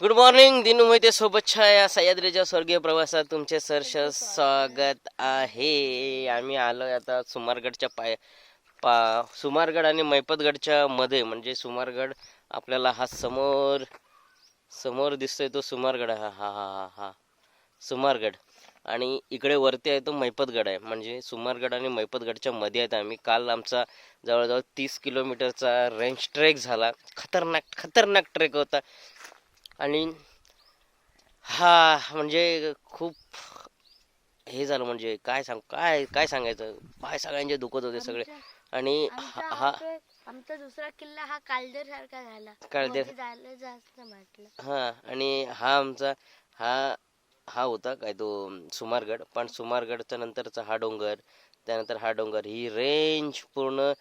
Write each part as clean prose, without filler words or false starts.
Good morning Dinu Mohite सोबतच्या या सह्याद्रीच्या स्वर्गीय प्रवासात तुमचे सहर्ष स्वागत आहे. आम्ही आलोय आता सुमारगडच्या सुमारगड आणि मैपतगडच्या मध्ये. म्हणजे सुमारगड आपल्याला हा समोर समोर दिसतोय तो सुमारगड. हा हा हा हा सुमारगड. आणि इकडे वरती आहे तो मैपतगड आहे. म्हणजे सुमारगड आणि मैपतगडच्या मध्ये आहेत आम्ही. काल आमचा जवळजवळ 30 किलोमीटरचा रेंज ट्रेक झाला. खतरनाक ट्रेक होता. आणि हा म्हणजे खूप हे झालं. म्हणजे काय सांगायचं, पाय सगळ्यांचे दुखत होते सगळे. आणि हा आमचा दुसरा किल्ला हा काळदेर सारखा झाला. काळदेर झालं जास्त म्हटलं. हा. आणि हा आमचा हा होता काय तो सुमारगड. पण सुमारगडच्या नंतरचा हा डोंगर, त्यानंतर हा डोंगर, ही रेंज पूर्ण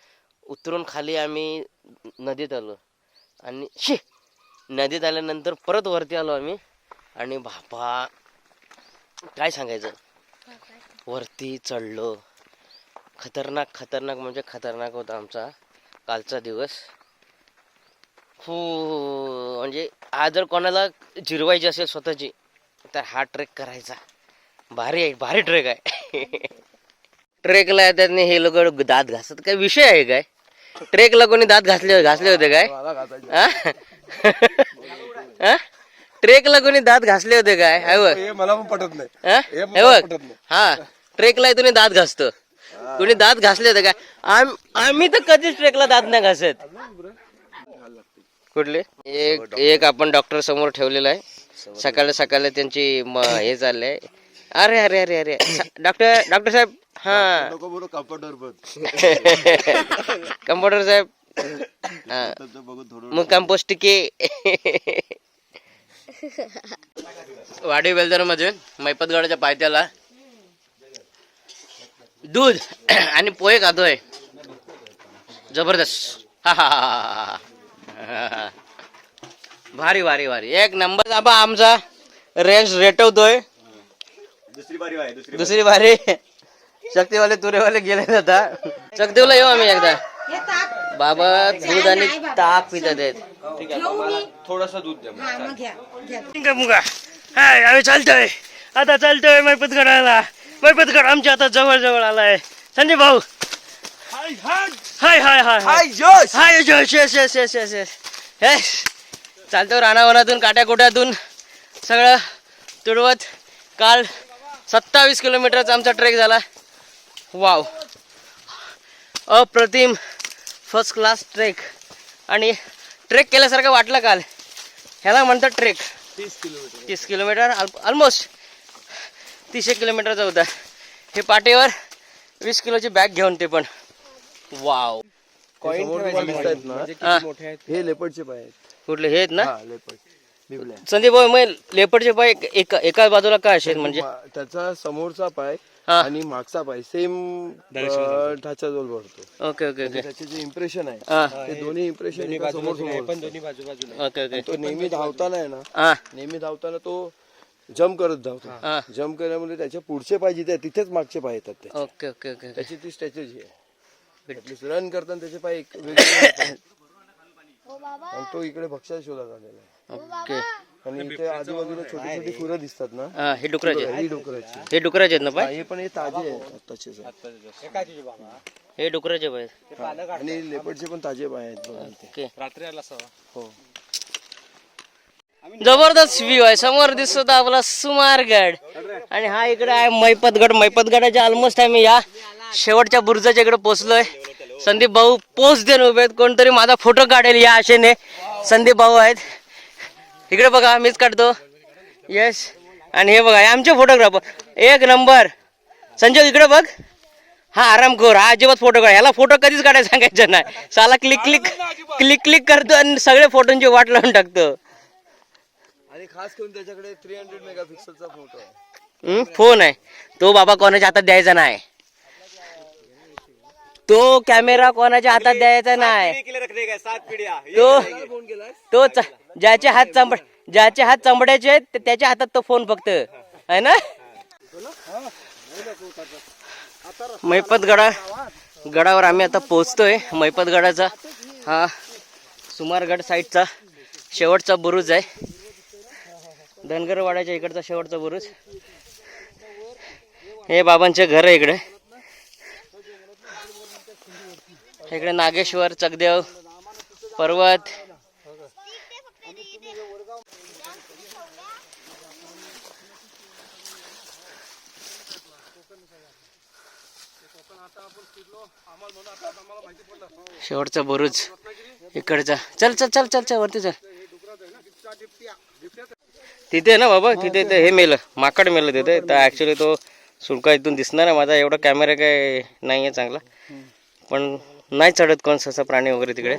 उतरून खाली आम्ही नदीत आलो. आणि नदीत आल्यानंतर परत वरती आलो आम्ही. आणि बाबा काय सांगायचं, वरती चढलो. खतरनाक म्हणजे खतरनाक होता आमचा कालचा दिवस. म्हणजे आज जर कोणाला जिरवायची असेल स्वतःची तर हा ट्रेक करायचा. भारी ट्रेक आहे. ट्रेकला येतात नाही हे लोक दात घासत. काय विषय आहे काय? ट्रेकला कोणी दात घासले होते काय? ट्रेकला कोणी दात घासले होते काय? मला पण पटत नाही. बघ, हा ट्रेकला तुम्ही दात घासतो. कोणी दात घासले होते काय? आम्ही तर कधीच ट्रेकला दात नाही घासत. कुठले एक आपण डॉक्टर समोर ठेवलेला आहे. सकाळी त्यांची हे चाललंय. अरे डॉक्टर साहेब. हा कम्प्युटर साहेब. मग कंपोस्टिके वाडी बेलदार मध्ये मैपतगडाच्या पायथ्याला दूध आणि पोहे खातोय. जबरदस्त. भारी एक नंबर. आबा आमचा रेंज रेटवतोय. दुसरी बारी शक्तीवाले तुरेवाले गेले आता. शक्तीवाला येऊ आम्ही एकदा. बाबा दूध आणि ताक पितात आहेत. थोडासा दूध द्या. मुगा हाय आम्ही चालतोय मैपतगडाला. मैपतगड आमच्या आता जवळ आलाय. संदीप भाऊ हाय जोश. चालतो रानावनातून काट्याकोट्यातून सगळं तुडवत. काल 27 किलोमीटरचा आमचा ट्रेक झाला. वाव, अप्रतिम, फर्स्ट क्लास ट्रेक. आणि ट्रेक केल्यासारखं वाटलं काल. ह्याला म्हणतात ट्रेक. 30 किलोमीटर ऑलमोस्ट 30 किलोमीटरचा होता. हे पाठीवर 20 किलोची बॅग घेऊन, ते पण वाव. हे लेपर्डचे पाय आहेत. कुठले हे आहेत ना? लेपर्ड. संदीप भाऊ, मग लेपर्डचे पाय एका बाजूला काय असेल? म्हणजे त्याचा समोरचा पाय आणि मागचा पाय सेम ढाचा जोल भरतो. ओके. त्याचे जे इम्प्रेशन आहे ते दोन्ही इम्प्रेशन समोर ओके. तो नेहमी धावताना आहे ना, नेहमी धावताना तो जम्प करत धावतो. जम्प केल्यामुळे त्याच्या पुढचे पाय जिथे तिथेच मागचे पाय येतात त्याचे. ओके. त्याची ती स्ट्रॅटेजी आहे. रन करताना त्याचे पाय वेगळे आणि तो इकडे भक्ष्या शोधात आलेला आहे. ओके. आणि इथे आजूबाजूला छोटी खुरं दिसतात ना, हे डुकराचे ही डुकराची आहेत ना पाय? हे पण हे ताजे आहेत आत्ताचे. हे डुकराचे पाय आणि लेपर्डचे पण ताजे पाय आहेत बघा इथे. ओके. रात्री आला असावा. हो. जबरदस्त व्ह्यू आहे. समोर दिसतो आपला सुमारगड. आणि हा इकडे आहे मैपतगडाच्या ऑलमोस्ट आम्ही या शेवटच्या बुरुजाच्या इकडे पोहोचलोय. संदीप भाऊ पोच देऊन उभे आहेत. कोणतरी माझा फोटो काढेल या आशेने. संदीप भाऊ आहेत इकडे बघा, मीच काढतो. यस. आणि हे बघा आमचे फोटोग्राफर एक नंबर. संजय इकडे बघ. हा आरामखोर, हा अजिबात फोटो काढ. ह्याला फोटो कधीच काढायला सांगायचं नाही. साला क्लिक करतो आणि सगळे फोटोंची वाट लावून टाकतो. आणि खास करून त्याच्याकडे 300 मेगापिक्सलचा फोटो आहे. फोन आहे तो बाबा कोणाच्या हातात द्यायचा नाही. तो कॅमेरा कोणाच्या हातात द्यायचा नाही. तो ज्याचे हात चंबड्याचे आहेत त्याच्या हातात तो फोन फक्त आहे ना. गडावर आम्ही आता पोहोचतोय. मैपतगडाचा हा सुमारगड साईडचा शेवटचा बुरुज आहे. धनगरवाड्याच्या इकडचा शेवटचा बुरुज. हे बाबांचे घर आहे इकडे. इकडे नागेश्वर, चकदेव पर्वत. शेवटचा बुरुज इकडचा. चल चल चल चल चल वरती चल. तिथे ना बाबा, तिथे ते हे मेलं, माकड मेलं तिथे. तर ऍक्च्युली तो सुळका इथून दिसणार आहे. माझा एवढा कॅमेरा काय नाही आहे चांगला, पण नाही चढत कोण ससा प्राणी वगैरे तिकडे.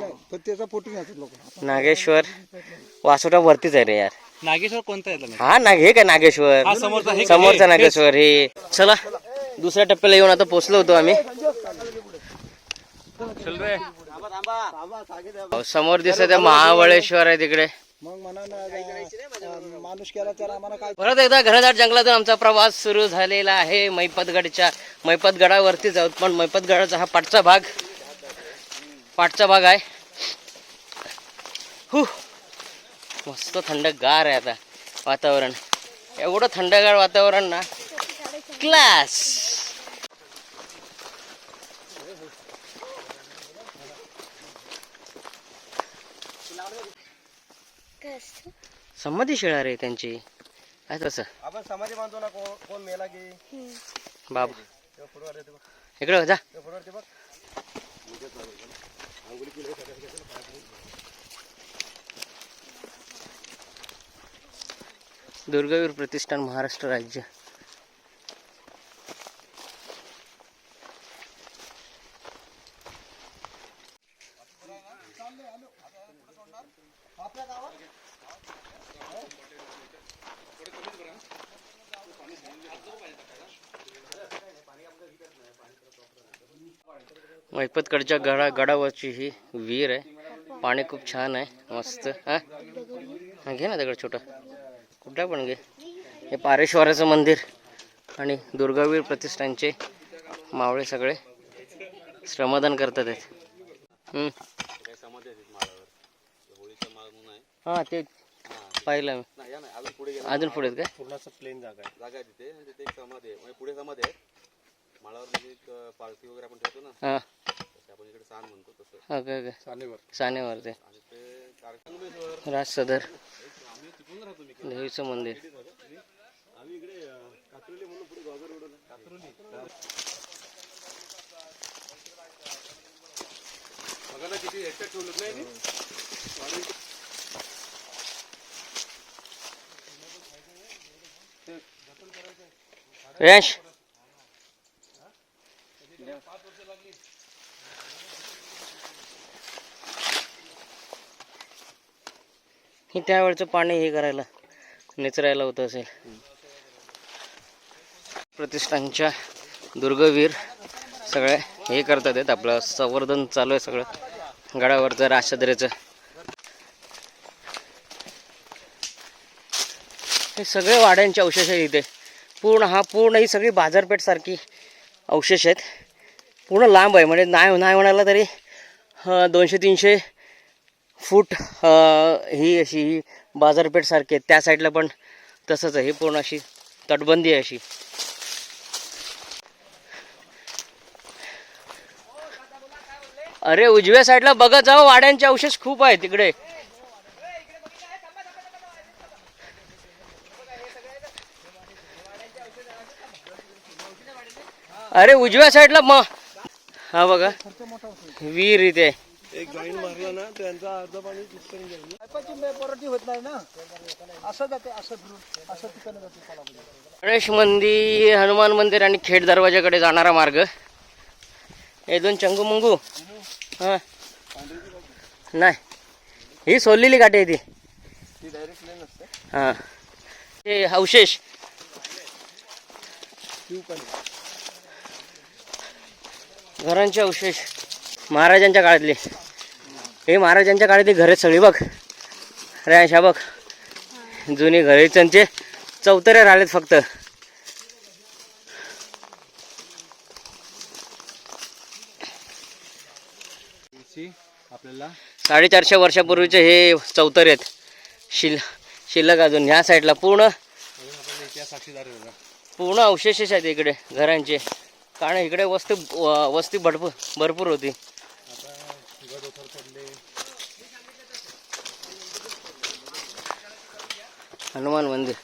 नागेश्वर वासोटा वरतीच आहे रे यार. नागेश्वर कोणता आहे? हा नाग हे काय नागेश्वर, समोरचा नागेश्वर हे. चला दुसऱ्या टप्प्याला येऊन आता पोहोचलो होतो आम्ही. समोर दिसत आहे महाबळेश्वर आहे तिकडे. परत एकदा घनदाट जंगलातून आमचा प्रवास सुरू झालेला आहे. मैपतगडावरतीच आहोत, पण मैपतगडाचा हा पाठचा भाग आहे. मस्त थंडगार आहे आता वातावरण. एवढं थंडगार वातावरण ना, क्लास. समाधी शिळा रे त्यांची. काय तसं आपण समाधी बांधतो ना, कोण मेला की बाबा. इकडं जा. दुर्गावीर प्रतिष्ठान, महाराष्ट्र राज्य. मैपतगडच्या गडावरची ही विहीर आहे. पाणी खूप छान आहे, मस्त. हा घे ना दगड छोटा, कुठला पण घे. हे पारेश्वराचं मंदिर आणि दुर्गावीर प्रतिष्ठानचे मावळे सगळे श्रमदान करतात आहेत. हा ते पाहिलं मी. अजून पुढे काय पूर्णाचं प्लेन जागा आहे तिथे. तिथे एक समाधी आहे, पुढे समाधी आहे. माळावर म्हणजे एक पालखी वगैरे आपण ठेवतो ना, हा आपण इकडे सान म्हणतो तसं. हा काय सानेवर ते राज सदर देवीचं मंदिर. रेश हे त्यावेळचं पाणी हे करायला निचरायला होतं असेल. प्रतिष्ठानच्या दुर्गवीर सगळे हे करतात आहेत, आपलं संवर्धन चालू आहे सगळं गडावरचं राजसदरेचं. हे सगळे वाड्यांचे अवशेष आहे इथे. पूर्ण ही सगळी बाजारपेठ सारखी अवशेष आहेत. पूर्ण लांब आहे, म्हणजे नाही म्हणाला तरी 200-300 फूट ही अशी बाजारपेठ सारखी आहे. त्या साईडला पण तसंच आहे. ही पूर्ण अशी तटबंदी आहे अशी. अरे उजव्या साईडला बघत जाऊ, वाड्यांचे अवशेष खूप आहेत तिकडे. अरे उजव्या साईडला मग हा बघा विहीर इथे. एक जॉईन मारला ना, त्यांचा अर्ध पाणी होत नाही ना, असं जाते, असं ठिकाणी जाते. गणेश मंदिर, हनुमान मंदिर आणि खेड दरवाजाकडे जाणारा मार्ग. हे दोन चंगू मंगू. हा नाही, ही सोललेली काठी आहे ती. हा हे अवशेष घरांचे अवशेष महाराजांच्या काळातले. हे महाराजांच्या काळातली घरे सगळी बघ. अरे अशा बघ जुनी घरे, त्यांचे चौतरे राहिलेत फक्त. आपल्याला 450 वर्षापूर्वीचे हे चौतरे आहेत. शिल्लक अजून ह्या साईडला पूर्ण पूर्ण अवशेषच आहेत इकडे घरांचे, कारण इकडे वस्ती भरपूर होती. हनुमान मंदिर.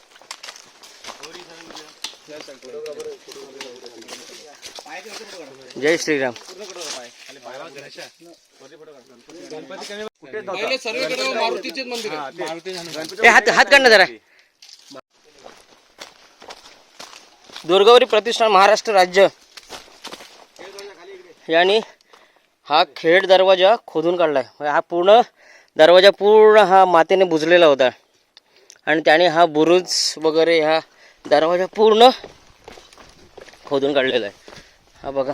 जय श्रीराम. हात काढ ना जरा. दुर्गावरी प्रतिष्ठान महाराष्ट्र राज्य यांनी हा खेड दरवाजा खोदून काढलाय. हा पूर्ण दरवाजा पूर्ण हा मातीने बुजलेला होता आणि त्याने हा बुरुज वगैरे हा दरवाजा पूर्ण खोदून काढलेला आहे. हा बघा.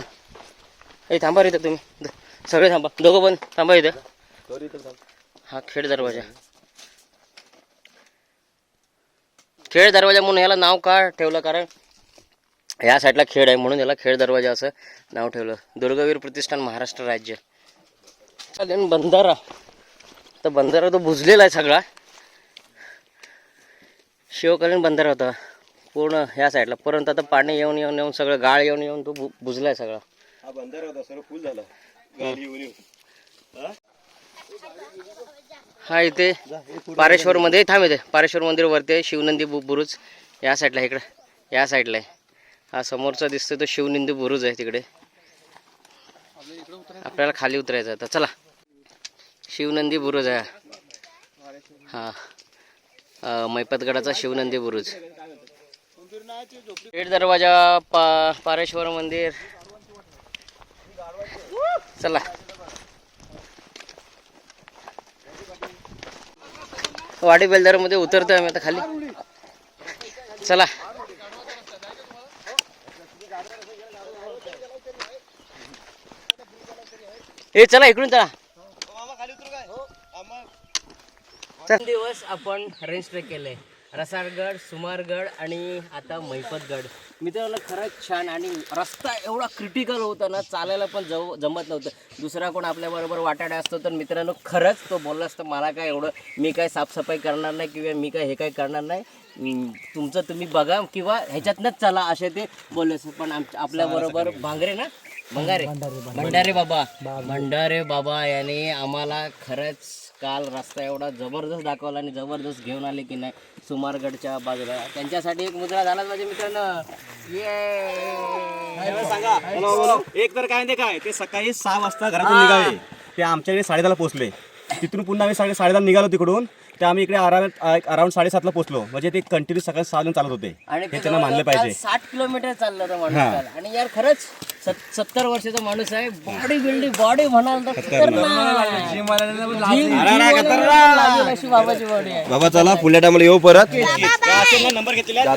हे थांबा रे इथं, तुम्ही सगळे थांबा, दोघं पण थांबा इथं. हा खेड दरवाजा. खेड दरवाजा म्हणून याला नाव का ठेवलं, कारण या साईडला खेड आहे म्हणून याला खेड दरवाजा असं नाव ठेवलं. दुर्गावीर प्रतिष्ठान महाराष्ट्र राज्य. चालेल. बंधारा, तर बंधारा तो बुजलेला आहे सगळा. शिवकालीन बंधारा होता पूर्ण ह्या साईडला, परंतु आता पाणी येऊन येऊन येऊन सगळं गाळ येऊन येऊन तो बुजलाय सगळा. हा बंधारा होता, सर्व फुल झाला गाडी येऊन येऊन. हा इथे पारेश्वर मध्ये थांब, येते पारेश्वर मंदिर वरती आहे. शिवनंदी बुरुज या साईडला, इकडे या साईडला आहे. हा समोरचा दिसतोय तो शिवनंदी बुरुज आहे तिकडे. आपल्याला खाली उतरायचं आता, चला. शिवनंदी बुरुज आहे हा. मैपतगडाचा शिवनंदी बुरुज. खेड दरवाजा, पारेश्वर मंदिर. चला. वाडी बेलदार मध्ये उतरतोय आम्ही आता खाली. चला. ए चला इकडून चला. दिवस आपण रेंज ट्रेक केलंय. रसाळगड, सुमारगड आणि आता मैपतगड. मित्रांनो खरंच छान. आणि रस्ता एवढा क्रिटिकल होता ना, चालायला पण जमत नव्हतं. दुसरा कोण आपल्याबरोबर वाटाडा असतो तर मित्रांनो खरंच तो बोलला असतं, मला काय एवढं, मी काय साफसफाई करणार नाही किंवा मी काय हे काय करणार नाही, तुमचं तुम्ही बघा किंवा ह्याच्यातनंच चला, असे ते बोलले असते. पण आपल्याबरोबर भांगरे ना, भंडारे बाबा याने आम्हाला खरंच काल रस्ता एवढा जबरदस्त दाखवला आणि जबरदस्त घेऊन आले की नाही सुमारगडच्या बाजूला. त्यांच्यासाठी एक मुद्रा झालाच माझ्या मित्रांनो. सांगा एक तर काय काय ते सकाळी 6 वाजता घरातून निघाले, ते आमच्याकडे 10:30ला पोहोचले. तिथून पुन्हा आम्ही 10:30ला निघालो तिकडून, ते आम्ही इकडे अराउंड 7:30ला पोहोचलो. म्हणजे ते कंटिन्यू सकाळी 6 चालत होते. आणि हे त्यांना मानलं पाहिजे. 60 किलोमीटर चाललं होतं माणूस काल. आणि यार खरंच 70 वर्षाचा माणूस आहे. बॉडी म्हणाल तर अशी बाबाची बॉडी आहे. बाबा चला पुढल्या टायमाला येऊ परत. नंबर घेतलेला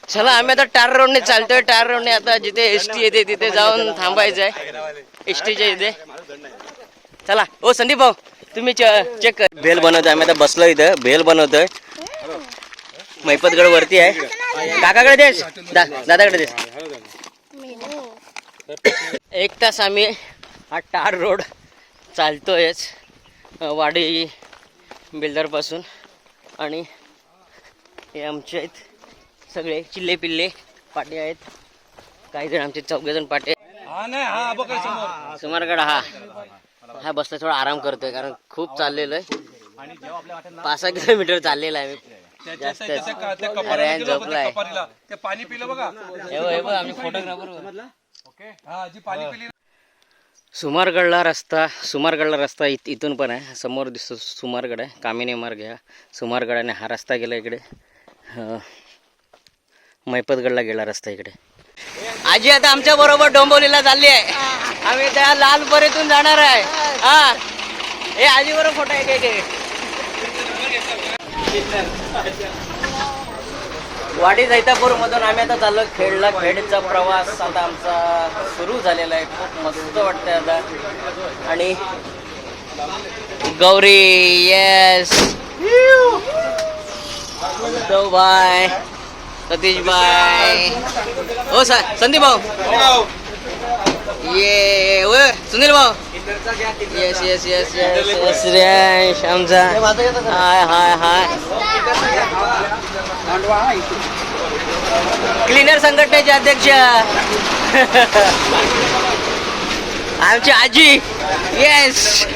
चला आम्ही आता टार रोडने चालतोय. टार रोडने आता जिथे एसटी येते तिथे जाऊन थांबायचं आहे, एसटीच्या इथे. चला. ओ संदीप भाऊ तुम्ही चेक कर. भेल बनवतोय आम्ही आता, बसलो इथं भेल बनवतोय. मैपतगड वरती आहे. काकाकडे देस, दादाकडे देस. 1 तास आम्ही हा टार रोड चालतोयच वाडी बिल्डर पासून. आणि हे आमचे आहेत सगळे चिल्ले पिल्ले पाटे आहेत. काही जण आमचे 4 जण पाटे. सुमारगड हा बसला थोडा आराम करतोय, कारण खूप चाललेलं आहे. 5-6 किलोमीटर चाललेलं आहे. जास्त झोपलाय. आम्ही फोटोग्राफर. सुमारगडला रस्ता इथून पण आहे. समोर दिसतो सुमारगड आहे, कामिनी मार्ग ह्या सुमारगडाने हा रस्ता गेला इकडे. मैपतगडला गेला रस्ता इकडे. आजी आता आमच्या बरोबर डोंबिवलीला चालली आहे. आम्ही त्या लालपरीतून जाणार आहे. हा हे आजी बरोबर फोटो आहे. वाडी जैतापूर मधून आम्ही आता चाललो खेडला. खेडचा प्रवास आता आमचा सुरू झालेला आहे. खूप मस्त वाटतंय आता. आणि गौरी येस, तो बाय, सतीश बाय, ओ संदीप भाऊ, ये सुनील भाऊ, yes yes yes yes yes Shreyansh आमचा हाय हाय हाय क्लीनर संघटनेचे अध्यक्ष आमची आजी येस